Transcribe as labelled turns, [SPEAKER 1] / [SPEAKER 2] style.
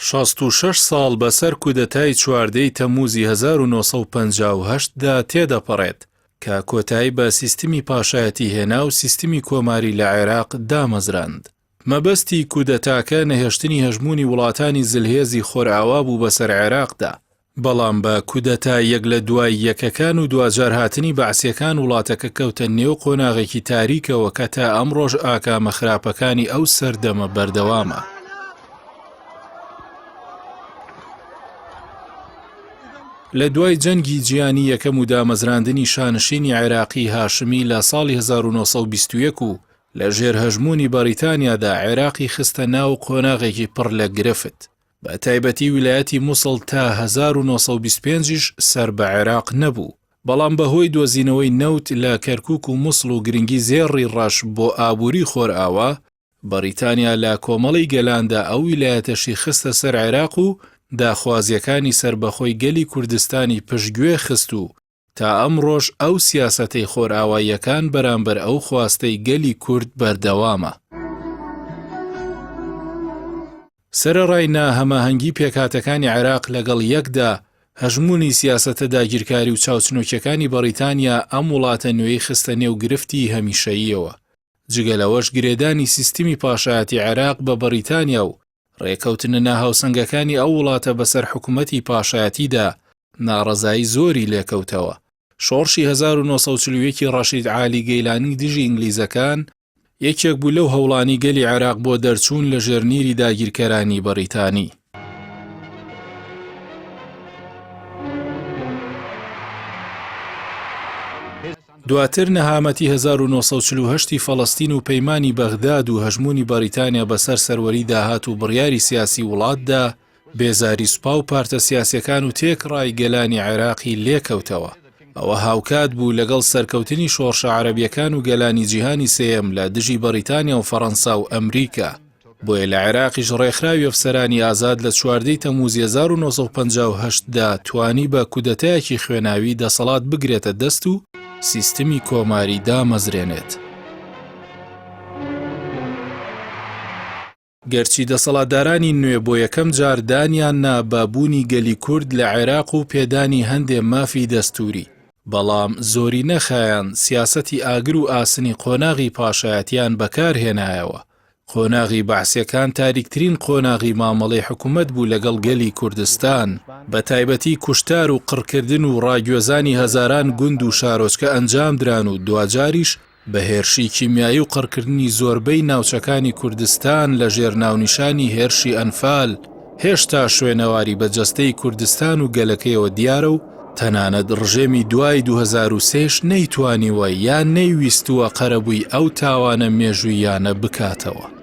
[SPEAKER 1] 66 ساڵ بەسەر کودەتای 14 تەمووزی 1958 دا تێدەپەڕێت کە کۆتایی بە سیستمی پاشایەتی هێنا و سیستمی کۆماری لە عێراق دامەزراند. مەبەستی کودەتاکە نەهێشتنی هەژمونی وڵاتانی زلهێزی خۆرئاوا بوو بەسەر عێراقدا. بەڵام بە کودەتا یەک لە دوای یەکەکان و دوجار هاتنی بەعسیەکان وڵاتەکە کەوتە نێو قۆناغێکی تاریکەوە کە تا ئەمڕۆژ ئاکامە خراپەکانی ئەو سەردەمە بەردەوامە. لە دوای جەنگی جیهانی یەکەم و دامەزراندنی شانشینی عێراقی هاشمی لە ساڵی 1921 و لە ژێر هەژمونی بەریتانیادا عێراقی خستە ناو قۆناغێکی پڕ لە گرفت. بە تایبەتی ویلایەتی مووسڵ تا 1925ش سەر بە عێراق نەبوو. بەڵام بەهۆی دۆزینەوەی نەوت لە کەرکووک و مووسڵ و گرنگی زێڕی ڕەش بۆ ئابووری خۆرئاوا، بەریتانیا لە کۆمەڵی گەلاندا ئەو ویلایەتەشی خستە سەر عێراق و داخوازیەکانی سربەخۆی گەلی کوردستانی پشتگوێ خست و تا ئەمڕۆژ ئەو سیاسەتەی خۆرئاواییەکان بەرامبەر ئەو خواستەی گەلی کورد بەردەوامە. سەرەڕای ناهەماهەنگی پێکهاتەکانی عێراق لەگەڵ یەکدا هەژمونی سیاسەتە داگیرکاری و چاوچنۆکیەکانی بەریتانیا ئەم وڵاتە نوێی خستە نێو گرفتی هەمیشەییەوە. جگەلەوەش گرێدانی سیستمی پاشایەتی عێراق بە بەریتانیا و ڕێکەوتنە ناهاوسەنگەکانی ئەو وڵاتە بەسەر حکوومەتی پاشایەتیدا ناڕەزایی زۆری لێکەوتەوە. شۆڕشی 1940 ڕەشید عالی گەیلانی دژی ئینگلیزەکان یەکێک بوو لەو هەوڵانی گەلی عێراق بۆ دەرچوون لە ژێرنیری داگیرکەرانی بەریتانی. دواتر نەهامەتی 1948 فەڵەستین و پەیمانی بەغداد و هەژمونی بەریتانیا بەسەر سەروەری داهات و بڕیاری سیاسی وڵاتدا بێزاری سوپا و پارتە سیاسیەکان و تێکڕای گەلانی عێراقی لێکەوتەوە. ئەوە هاوکات بوو لەگەڵ سەرکەوتنی شۆڕشە عەرەبیەکان و گەلانی جیهانی سێیەم لە دژی بەریتانیا و فەڕەنسا و ئەمریکا. بۆیە لە عێراقیش ڕێکخراوی ئەفسەرانی ئازاد لە 14 تەمووزی 1958 دا توانی بە کودەتایەکی خوێناوی دەسەڵات بگرێتە دەست و سیستمی کۆماری دامەزرێنێت. گەرچی دەسەڵاتدارانی نوێ بۆ یەکەم جار دانیان نا بابوونی گەلی کورد لە عێراق و پێدانی هەندێ مافی دەستوری، بەڵام زۆری نەخایان سیاسەتی ئاگر و ئاسنی قۆناغی پاشایەتیان بەکارهێنایەوە. قۆناغی بەعسیەکان تاریکترین قۆناغی مامەڵەی حکوومەت بوو لەگەڵ گەلی کوردستان، بە تایبەتی کوشتار و قڕکردن و ڕاگوێزانی هەزاران گوند و شارۆچکە ئەنجام دران و دوجاریش بە هێرشی کیمیایی و قڕکردنی زۆربەی ناوچەکانی کوردستان لە ژێر ناونیشانی هێرشی ئەنفال. هێشتا شوێنەواری بەجەستەی کوردستان و گەلەکەیەوە دیارە و تەنانەت ڕژێمی دوای 2003ش نەیتوانیوە یان نەیویستووە قەرەبووی ئەو تاوانە مێژوویانە بکاتەوە.